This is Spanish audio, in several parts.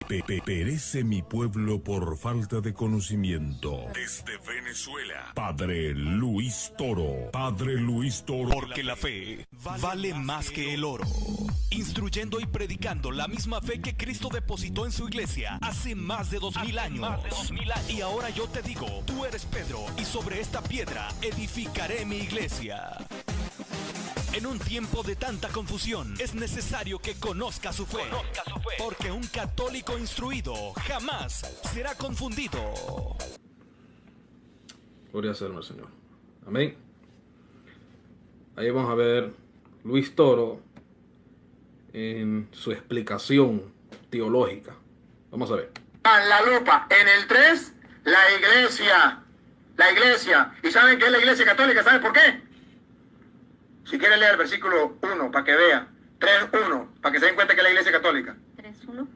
Perece mi pueblo por falta de conocimiento. Desde Venezuela, Padre Luis Toro. Padre Luis Toro. Porque la fe vale más que el oro. Instruyendo y predicando la misma fe que Cristo depositó en su iglesia hace más de 2000 años. Y ahora yo te digo, tú eres Pedro, y sobre esta piedra edificaré mi iglesia. En un tiempo de tanta confusión, es necesario que conozca su fe. Porque un católico instruido jamás será confundido. Gloria al Señor. Amén. Ahí vamos a ver Luis Toro en su explicación teológica. Vamos a ver. La lupa. En el 3, la iglesia. La iglesia. ¿Y saben qué es la iglesia católica? ¿Saben por qué? Si quieren leer el versículo 1 para que vean. 3:1 para que se den cuenta que es la iglesia católica. 3:1.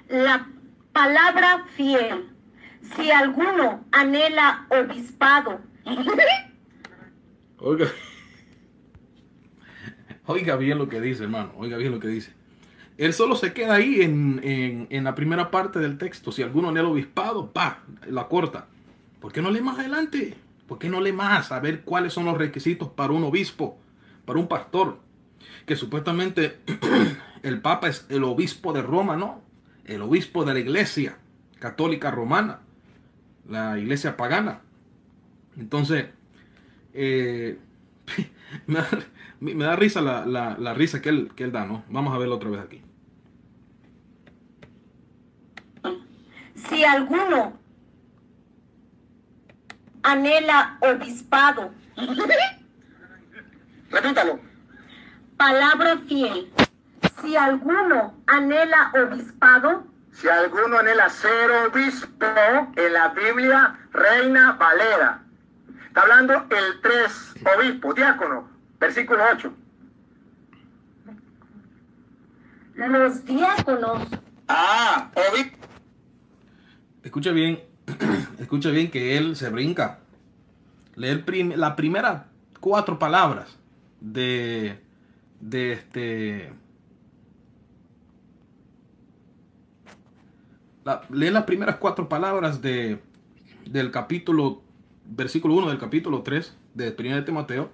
La palabra fiel. Si alguno anhela obispado. Oiga. Oiga bien lo que dice, hermano. Oiga bien lo que dice. Él solo se queda ahí en la primera parte del texto. Si alguno anhela obispado, la corta. ¿Por qué no lee más adelante? ¿Por qué no lee más? A ver cuáles son los requisitos para un obispo, para un pastor. Que supuestamente el Papa es el obispo de Roma, ¿no? El obispo de la iglesia católica romana. La iglesia pagana. Entonces, me da risa la risa que él da, ¿no? Vamos a verlo otra vez aquí. Si alguno anhela obispado. Repítalo. Palabra fiel. Si alguno anhela obispado. Si alguno anhela ser obispo, en la Biblia, Reina Valera. Está hablando el 3, obispo, diácono, versículo 8. Los diáconos. Obispo. Escucha bien, escucha bien que él se brinca. Lee las primeras 4 palabras lee las primeras 4 palabras del capítulo, versículo 1 del capítulo 3 de 1 de Timoteo,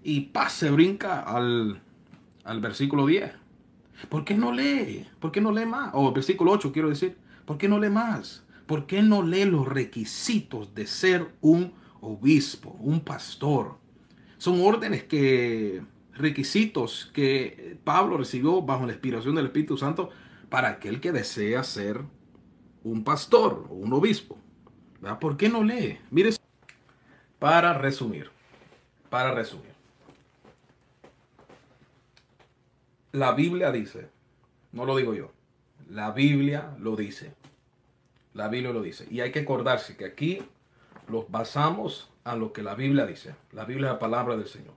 y se brinca al versículo 10. ¿Por qué no lee? ¿Por qué no lee más? O versículo 8, quiero decir. ¿Por qué no lee más? ¿Por qué no lee los requisitos de ser un obispo, un pastor? Son requisitos que Pablo recibió bajo la inspiración del Espíritu Santo para aquel que desea ser un pastor o un obispo. ¿Verdad? ¿Por qué no lee? Mire, para resumir. La Biblia dice, no lo digo yo, la Biblia lo dice. La Biblia lo dice. Y hay que acordarse que aquí los basamos a lo que la Biblia dice. La Biblia es la palabra del Señor.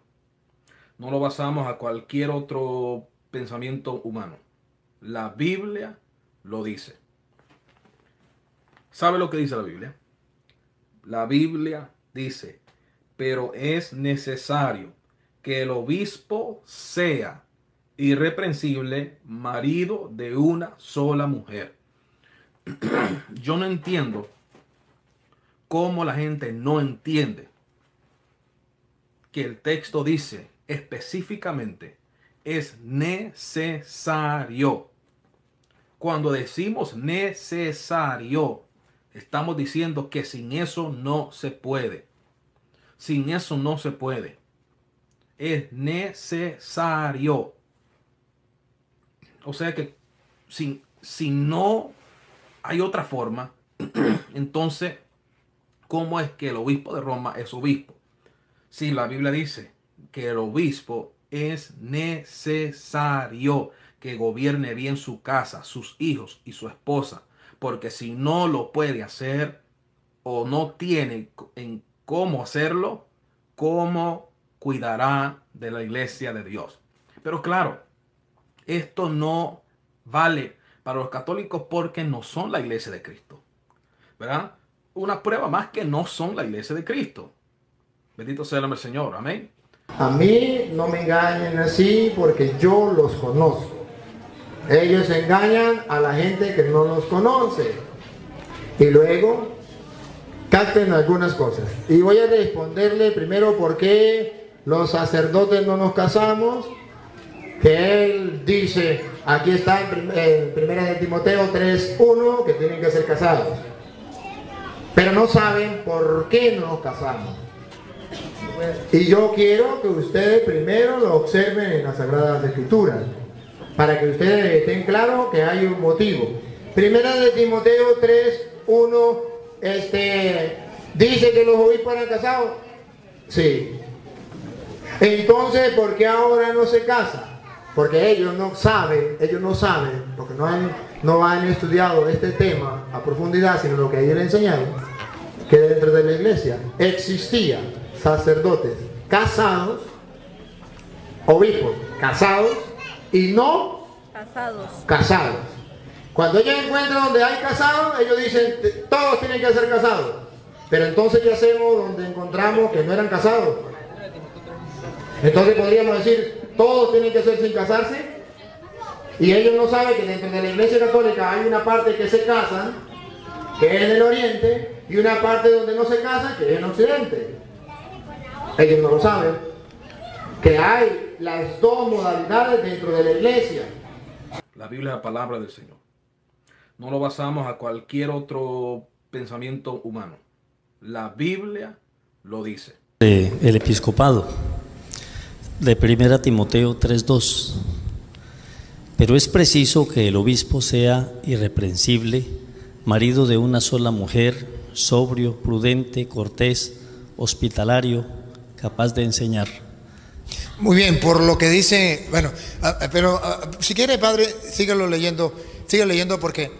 No lo basamos a cualquier otro pensamiento humano. La Biblia lo dice. ¿Sabe lo que dice la Biblia? La Biblia dice, pero es necesario que el obispo sea irreprensible, marido de una sola mujer. Yo no entiendo cómo la gente no entiende que el texto dice específicamente es necesario. Cuando decimos necesario, estamos diciendo que sin eso no se puede. Sin eso no se puede. Es necesario. O sea que si no hay otra forma, entonces, ¿cómo es que el obispo de Roma es obispo? Si la Biblia dice que el obispo es necesario que gobierne bien su casa, sus hijos y su esposa, porque si no lo puede hacer o no tiene en cómo hacerlo, ¿cómo cuidará de la iglesia de Dios? Pero claro, esto no vale para los católicos porque no son la iglesia de Cristo, ¿verdad? Una prueba más que no son la iglesia de Cristo. Bendito sea el nombre del Señor, amén. A mí no me engañen así porque yo los conozco. Ellos engañan a la gente que no los conoce. Y luego capten algunas cosas. Y voy a responderle primero por qué los sacerdotes no nos casamos. Que él dice, aquí está en primera de Timoteo 3:1, que tienen que ser casados. Pero no saben por qué no nos casamos. Y yo quiero que ustedes primero lo observen en las Sagradas Escrituras, para que ustedes estén claros que hay un motivo. Primera de Timoteo 3:1, dice que los obispos eran casados. Sí. Entonces, ¿por qué ahora no se casan? Porque ellos no saben, porque no han estudiado este tema a profundidad, sino lo que ellos le enseñaron, que dentro de la iglesia existían sacerdotes casados, obispos casados y no casados. Cuando ellos encuentran donde hay casados, ellos dicen, todos tienen que ser casados. Pero entonces, ¿qué hacemos donde encontramos que no eran casados? Entonces podríamos decir, todos tienen que ser sin casarse. Y ellos no saben que dentro de la Iglesia Católica hay una parte que se casan, que es en el Oriente, y una parte donde no se casan, que es en Occidente. Ellos no lo saben. Que hay las dos modalidades dentro de la Iglesia. La Biblia es la palabra del Señor. No lo basamos a cualquier otro pensamiento humano. La Biblia lo dice. El episcopado de 1 Timoteo 3:2. Pero es preciso que el obispo sea irreprensible, marido de una sola mujer, sobrio, prudente, cortés, hospitalario, capaz de enseñar. Muy bien, por lo que dice, bueno, pero si quiere, padre, siga leyendo porque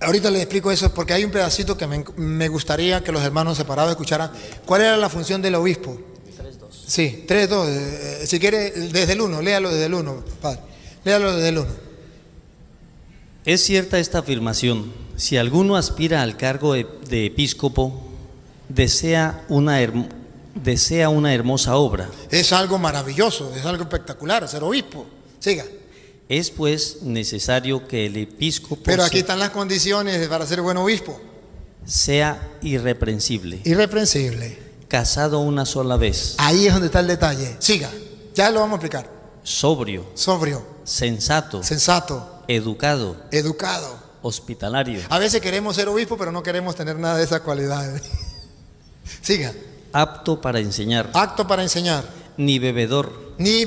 ahorita le explico eso, porque hay un pedacito que me gustaría que los hermanos separados escucharan. ¿Cuál era la función del obispo? 3:2. Sí, 3:2. Si quiere, desde el 1, léalo desde el 1, padre. Léalo desde el 1. Es cierta esta afirmación. Si alguno aspira al cargo de episcopo, desea una hermosa obra. Es algo maravilloso, es algo espectacular, ser obispo. Siga. Es pues necesario que el episcopo, pero aquí están las condiciones para ser buen obispo, sea irreprensible, casado una sola vez. Ahí es donde está el detalle. Siga, ya lo vamos a explicar. Sobrio, sensato, educado, hospitalario. A veces queremos ser obispo, pero no queremos tener nada de esas cualidades. Siga. Apto para enseñar. Ni bebedor. Ni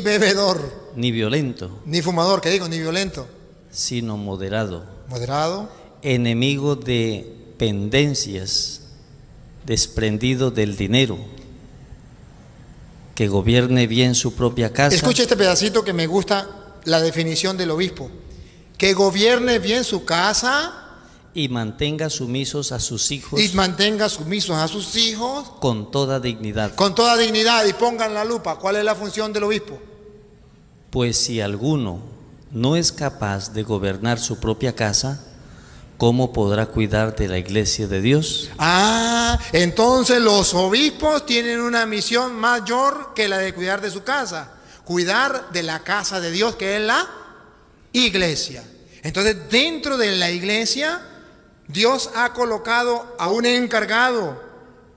violento. Ni fumador, ¿qué digo? Ni violento. Sino moderado. Moderado. Enemigo de pendencias, desprendido del dinero. Que gobierne bien su propia casa. Escuche este pedacito que me gusta, la definición del obispo. Que gobierne bien su casa. Y mantenga sumisos a sus hijos. Con toda dignidad. Y pongan la lupa. ¿Cuál es la función del obispo? Pues si alguno no es capaz de gobernar su propia casa, ¿cómo podrá cuidar de la iglesia de Dios? Entonces los obispos tienen una misión mayor que la de cuidar de su casa. Cuidar de la casa de Dios, que es la iglesia. Entonces, dentro de la iglesia, Dios ha colocado a un encargado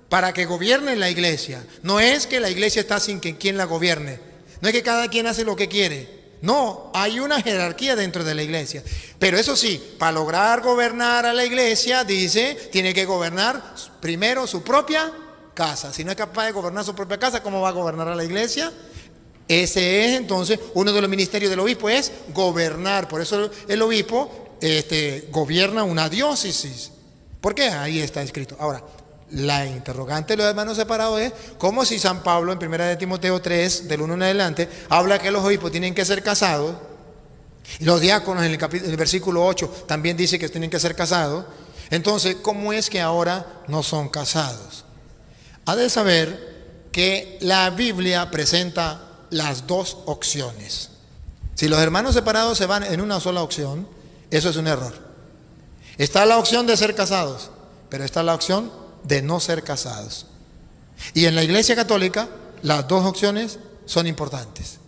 para que gobierne la iglesia. No es que la iglesia está sin que quien la gobierne. No es que cada quien hace lo que quiere. No, hay una jerarquía dentro de la iglesia. Pero eso sí, para lograr gobernar a la iglesia, dice, tiene que gobernar primero su propia casa. Si no es capaz de gobernar su propia casa, ¿cómo va a gobernar a la iglesia? Ese es entonces uno de los ministerios del obispo, es gobernar. Por eso el obispo gobierna una diócesis. ¿Por qué? Ahí está escrito. Ahora, la interrogante de los hermanos separados es ¿cómo si San Pablo en 1 de Timoteo 3, del 1 en adelante, habla que los obispos tienen que ser casados? Y los diáconos en el versículo 8 también dice que tienen que ser casados. Entonces, ¿cómo es que ahora no son casados? Ha de saber que la Biblia presenta las dos opciones. Si los hermanos separados se van en una sola opción, eso es un error. Está la opción de ser casados, pero está la opción de no ser casados. Y en la Iglesia Católica, las dos opciones son importantes.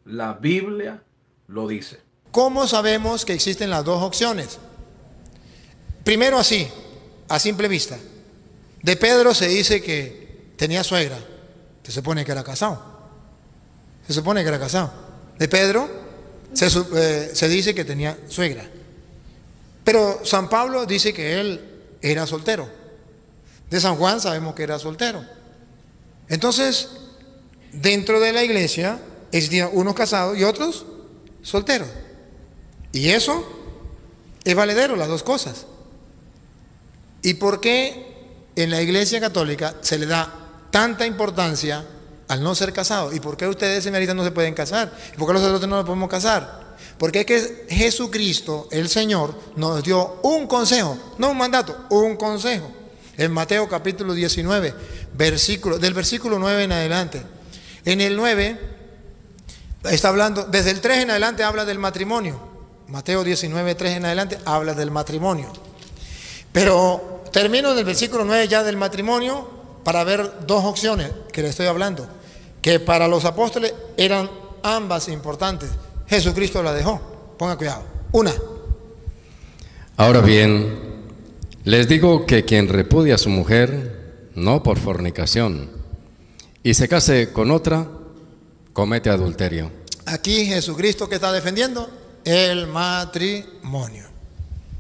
La Biblia lo dice. ¿Cómo sabemos que existen las dos opciones? Primero así, a simple vista. De Pedro se dice que tenía suegra. Se supone que era casado. Se supone que era casado. De Pedro se dice que tenía suegra. Pero San Pablo dice que él era soltero. De San Juan sabemos que era soltero. Entonces, dentro de la iglesia existían unos casados y otros solteros. Y eso es valedero, las dos cosas. ¿Y por qué en la iglesia católica se le da tanta importancia al no ser casado? ¿Y por qué ustedes, señoritas, no se pueden casar? ¿Y por qué los sacerdotes no nos podemos casar? Porque es que Jesucristo, el Señor, nos dio un consejo, no un mandato, un consejo. En Mateo capítulo 19, del versículo 9 en adelante. En el 9 está hablando, desde el 3 en adelante habla del matrimonio. Mateo 19, 3 en adelante habla del matrimonio. Pero termino en el versículo 9 ya del matrimonio para ver dos opciones que le estoy hablando, que para los apóstoles eran ambas importantes. Jesucristo la dejó. Ponga cuidado. Una. Ahora bien, les digo que quien repudia a su mujer, no por fornicación, y se case con otra, comete adulterio. Aquí Jesucristo, ¿qué está defendiendo? El matrimonio.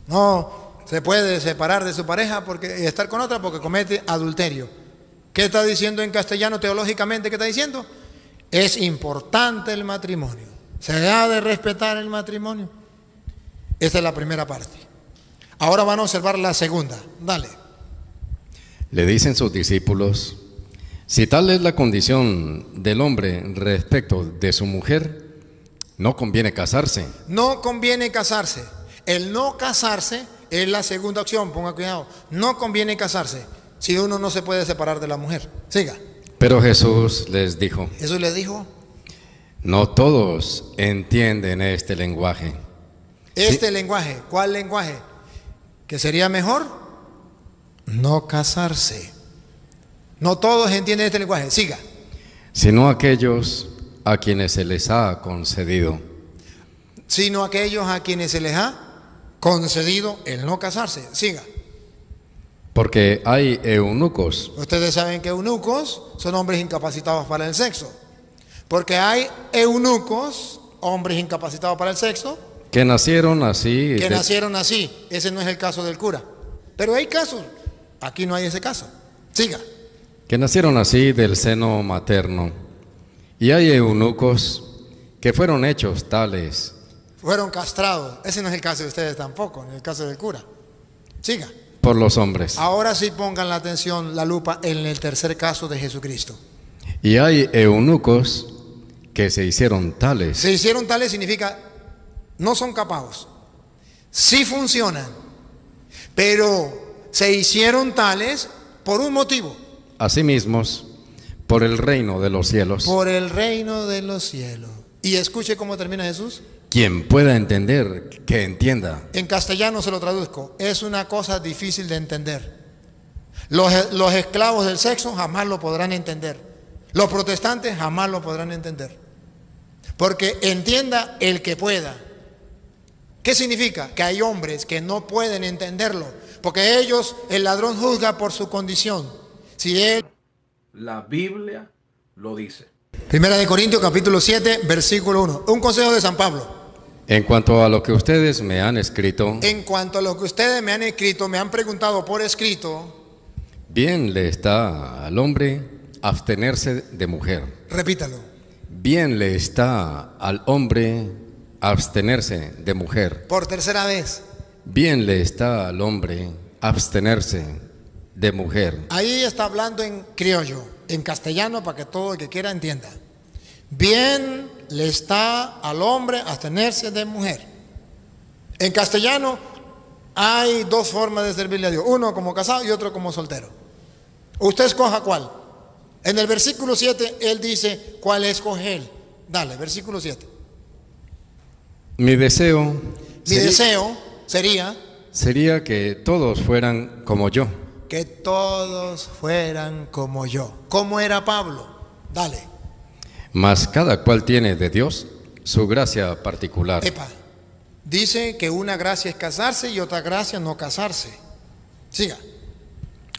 No se puede separar de su pareja y estar con otra porque comete adulterio. ¿Qué está diciendo en castellano teológicamente? ¿Qué está diciendo? Es importante el matrimonio. Se ha de respetar el matrimonio. Esta es la primera parte. Ahora van a observar la segunda. Dale. Le dicen sus discípulos: si tal es la condición del hombre respecto de su mujer, no conviene casarse. No conviene casarse. El no casarse es la segunda opción. Ponga cuidado. No conviene casarse si uno no se puede separar de la mujer. Siga. Pero Jesús les dijo. Jesús les dijo. No todos entienden este lenguaje. Este lenguaje, ¿cuál lenguaje? ¿Que sería mejor? No casarse. No todos entienden este lenguaje. Siga. Sino aquellos a quienes se les ha concedido. Sino aquellos a quienes se les ha concedido el no casarse. Siga. Porque hay eunucos. Ustedes saben que eunucos son hombres incapacitados para el sexo. Porque hay eunucos, hombres incapacitados para el sexo, que nacieron así. Nacieron así. Ese no es el caso del cura. Pero hay casos. Aquí no hay ese caso. Siga. Que nacieron así del seno materno. Y hay eunucos que fueron hechos tales. Fueron castrados. Ese no es el caso de ustedes tampoco, en el caso del cura. Siga. Por los hombres. Ahora sí pongan la atención, la lupa, en el tercer caso de Jesucristo. Y hay eunucos que se hicieron tales. Se hicieron tales significa no son capaces. Sí funcionan, pero se hicieron tales por un motivo. Asimismo, por el reino de los cielos. Por el reino de los cielos. Y escuche cómo termina Jesús. Quien pueda entender, que entienda. En castellano se lo traduzco. Es una cosa difícil de entender. Los esclavos del sexo jamás lo podrán entender. Los protestantes jamás lo podrán entender. Porque entienda el que pueda. ¿Qué significa? Que hay hombres que no pueden entenderlo. Porque ellos, el ladrón juzga por su condición. Si él... La Biblia lo dice. Primera de Corintios capítulo 7, versículo 1. Un consejo de San Pablo. En cuanto a lo que ustedes me han escrito. En cuanto a lo que ustedes me han escrito, me han preguntado por escrito. Bien le está al hombre abstenerse de mujer. Repítalo. Bien le está al hombre abstenerse de mujer. Por tercera vez. Bien le está al hombre abstenerse de mujer. Ahí está hablando en criollo, en castellano, para que todo el que quiera entienda. Bien le está al hombre abstenerse de mujer. En castellano hay dos formas de servirle a Dios. Uno como casado y otro como soltero. Usted escoja cuál. En el versículo 7 él dice cuál escoge él. Dale, versículo 7. Mi deseo sería que todos fueran como yo. Que todos fueran como yo. ¿Cómo era Pablo? Dale. Mas cada cual tiene de Dios su gracia particular. Epa, dice que una gracia es casarse y otra gracia no casarse. Siga.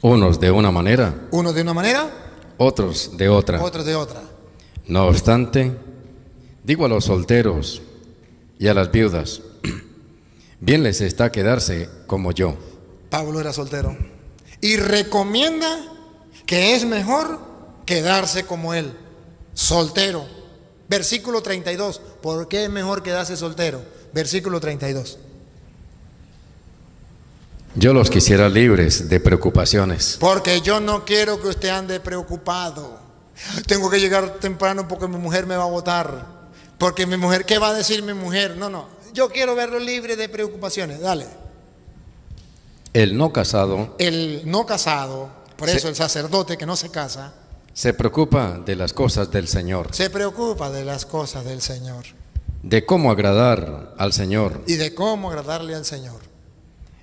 Unos de una manera, Unos de una manera, otros de otra. otros de otra. No obstante, digo a los solteros y a las viudas, bien les está quedarse como yo. Pablo era soltero y recomienda que es mejor quedarse como él, soltero. Versículo 32. ¿Por qué es mejor quedarse soltero? Versículo 32. Yo los quisiera libres de preocupaciones. Porque yo no quiero que usted ande preocupado. Tengo que llegar temprano porque mi mujer me va a botar. Porque mi mujer, ¿qué va a decir mi mujer? No. Yo quiero verlo libre de preocupaciones. Dale. El no casado Por eso el sacerdote que no se casa, se preocupa de las cosas del Señor, se preocupa de las cosas del Señor de cómo agradar al Señor. y de cómo agradarle al Señor.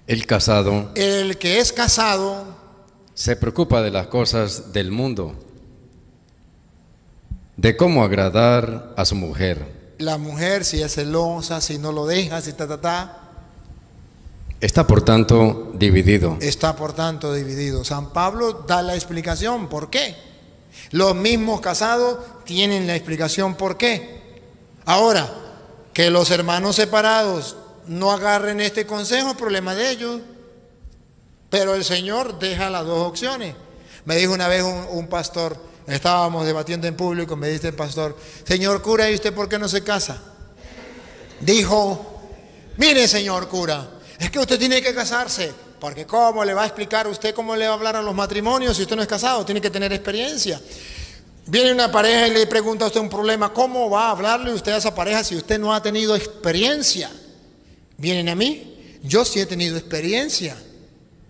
El casado El que es casado se preocupa de las cosas del mundo, de cómo agradar a su mujer. La mujer, si es celosa, si no lo deja, si Está por tanto dividido. está por tanto dividido. San Pablo da la explicación por qué. Los mismos casados tienen la explicación por qué. Ahora, que los hermanos separados no agarren este consejo, es problema de ellos. Pero el Señor deja las dos opciones. Me dijo una vez un pastor, estábamos debatiendo en público, me dice el pastor, señor cura, ¿y usted por qué no se casa? Dijo, mire señor cura, es que usted tiene que casarse, porque ¿cómo le va a explicar usted cómo le va a hablar a los matrimonios si usted no es casado? Tiene que tener experiencia. Viene una pareja y le pregunta a usted un problema, ¿cómo va a hablarle usted a esa pareja si usted no ha tenido experiencia? Vienen a mí, yo sí he tenido experiencia,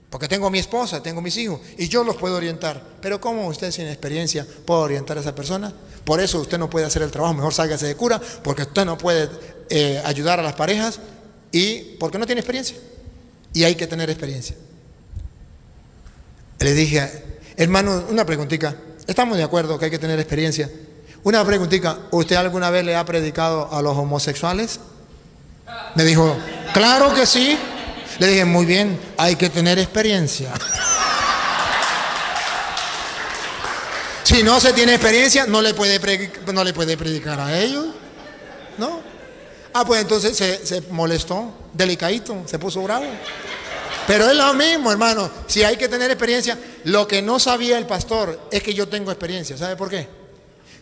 porque tengo a mi esposa, tengo a mis hijos, y yo los puedo orientar. Pero ¿cómo usted sin experiencia puede orientar a esa persona? Por eso usted no puede hacer el trabajo, mejor sálgase de cura, porque usted no puede ayudar a las parejas, y porque no tiene experiencia. Y hay que tener experiencia. Le dije, hermano, una preguntita. Estamos de acuerdo que hay que tener experiencia. Una preguntita, ¿usted alguna vez le ha predicado a los homosexuales? Me dijo, claro que sí. Le dije, muy bien, hay que tener experiencia. Si no se tiene experiencia, no le puede predicar a ellos, ¿no? Pues entonces se molestó, delicadito, se puso bravo. Pero es lo mismo, hermano. Si hay que tener experiencia, lo que no sabía el pastor es que yo tengo experiencia. ¿Sabe por qué?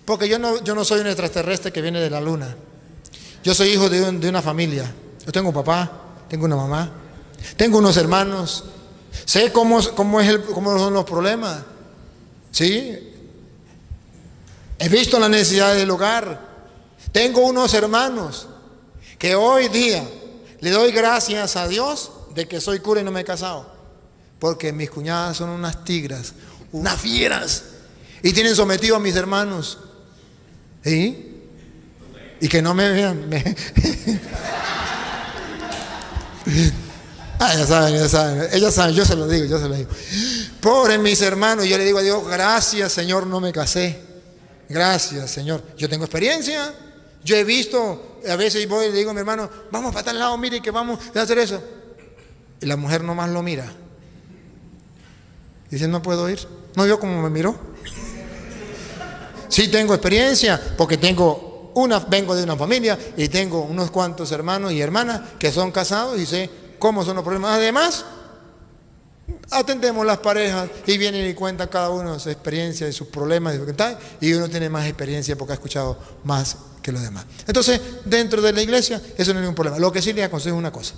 Porque yo no soy un extraterrestre que viene de la luna. Yo soy hijo de una familia. Yo tengo un papá, tengo una mamá, tengo unos hermanos. Sé cómo son los problemas. ¿Sí? He visto la necesidad del hogar. Tengo unos hermanos que hoy día le doy gracias a Dios de que soy cura y no me he casado, porque mis cuñadas son unas tigras, unas fieras, y tienen sometido a mis hermanos, ¿sí? Y que no me vean. Ya saben, ellas saben, yo se lo digo. Pobres mis hermanos, yo le digo a Dios, gracias Señor, no me casé, gracias Señor, yo tengo experiencia. Yo he visto, a veces voy y le digo a mi hermano, vamos para tal lado, mire que vamos a hacer eso. Y la mujer nomás lo mira. Dice, no puedo ir. ¿No vio cómo me miró? Sí tengo experiencia, porque vengo de una familia y tengo unos cuantos hermanos y hermanas que son casados y sé cómo son los problemas. Además, atendemos las parejas y vienen y cuentan cada uno su experiencia y sus problemas y uno tiene más experiencia porque ha escuchado más que los demás. Entonces, dentro de la iglesia, eso no es ningún problema. Lo que sí les aconsejo es una cosa.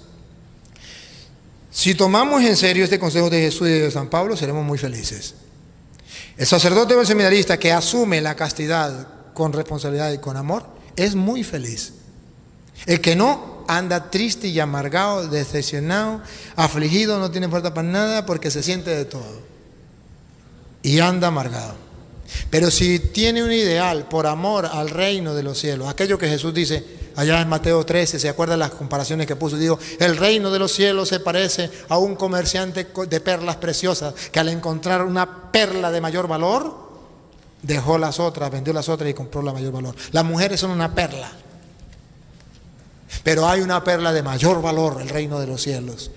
Si tomamos en serio este consejo de Jesús y de San Pablo, seremos muy felices. El sacerdote o el seminarista que asume la castidad con responsabilidad y con amor, es muy feliz. El que no, anda triste y amargado, decepcionado, afligido, no tiene fuerza para nada porque se siente de todo. Y anda amargado. Pero si tiene un ideal por amor al reino de los cielos, aquello que Jesús dice allá en Mateo 13, ¿se acuerdan las comparaciones que puso? Digo, el reino de los cielos se parece a un comerciante de perlas preciosas que al encontrar una perla de mayor valor, dejó las otras, vendió las otras y compró la mayor valor. Las mujeres son una perla. Pero hay una perla de mayor valor, el reino de los cielos.